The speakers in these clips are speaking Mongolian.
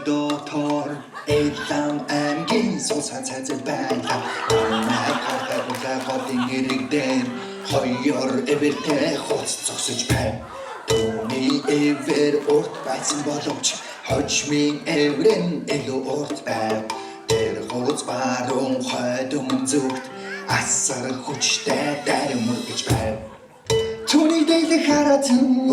Доктор Эдам амгийн суусан цайзал байлаа. Нахахаа хотын гэрэгдэн хоёр эвэртэй хоц зогсож байна. Түүний эвэр урт байсан боловч хожмын эврэн илүү урт байв. Тэр хоц баруун хойдон зүгт асар хүчтэй даримт гэж байв. Түүний дэйлэх хараад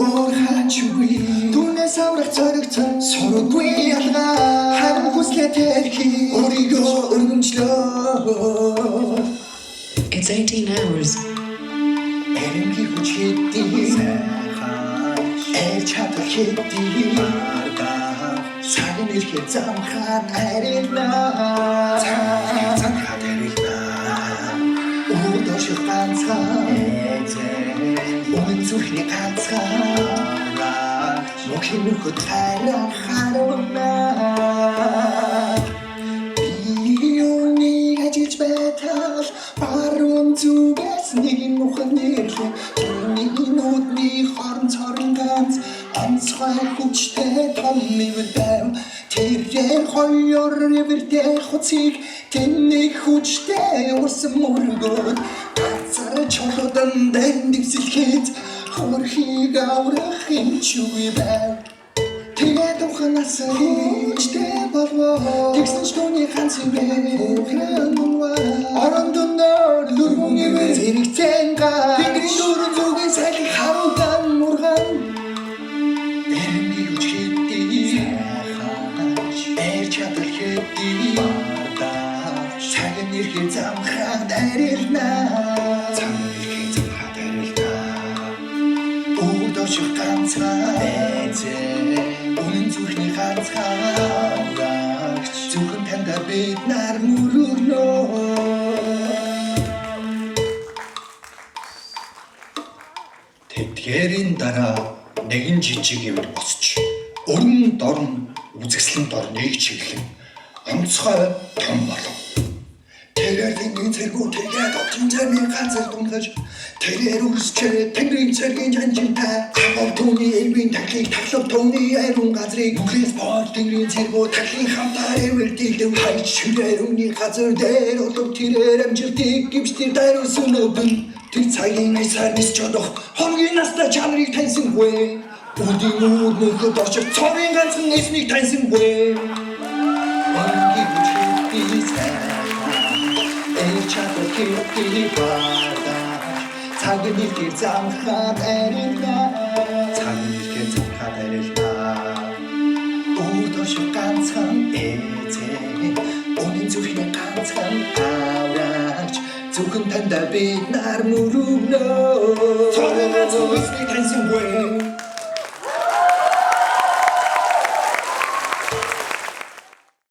өөр хачгүй түүнээс аврах зоригтой сурггүй ялгаа харин хүслээ тэрхий өөрийгөө өргөмжлөө. It's 18 hours. Эренги хүч хэдий чадах хэдий цагийн ирэхэд замхаад арилнаа замхаад арилнаа өөдөөш ганцхан Омын зүрхний ганцхан мохин нөхөд хайраа харуунаа Бионий ажиллаж байтал баруун зүгээс нэг мухан нэрлээ Түүний нүдний хорон цорон ганц онцгой хүчтэй том нэвэр байв Тэрээр хоёр эвэртэй хуцыг тэнэг хүчтэй усан мөргөөд Газар чулуудан дэвсэлхэд хөрхийг аврах хэмчүүгүй байв Тэгээд ухнаас хүчтэй болвоо Тэгсэн ч түүний ганц эвэр бүхэн орон дундор лүргүн эвэр зэрэгцэн га Тэнгэрийн дөрөв зүгээс салхи харуутан мурган Эренги хүч хэдий чадал хэдий цагийн ирэхэд замхаад арилнаа өөдөөш ганцхан үнэн зүрхний ганцхан зөвхөн танда бид нар мөрөгнөө Тэдгээрийн дараа нэгэн жижиг эвэр босч өрн дорн үзэсгэлэн дор нэг чиглэн онцгой том болов. Тэрээр тэнгэрийн цэргүүд тэгээд отын цэргийн ганцаар дунгаж тэрээр үрсчээ тэнгэрийн цэргийн жанжинтай авал түүний элбийн тахлыг тавлав түүний ариун газрыг бүхээс бод тэнгэрийн цэргүүд тахлын хамтаар эвэр дийлдэв хайч ширээр өмнө газар дээр олов тэрээр амжилтыг гимштэр дайруулсан өвдөн тэр цагийн айсаар нис чадах хоногийн настай чанарыг таньсангүй Үдийн үүд нөхөд орчих цорын ганцхан эснийг таньсангүй Энги хүч хэдий чадах хэдий бада Цагийн ирэхэд замхаад арилнаа Цагийн ирэхэд замхаад арилнаа Өөдөөш ганцхан Үнэн зүрхний ганцхан авраач Зөвхөн танда бид нар мөрөгнөө Цорын ганцхан эснийг таньсангүй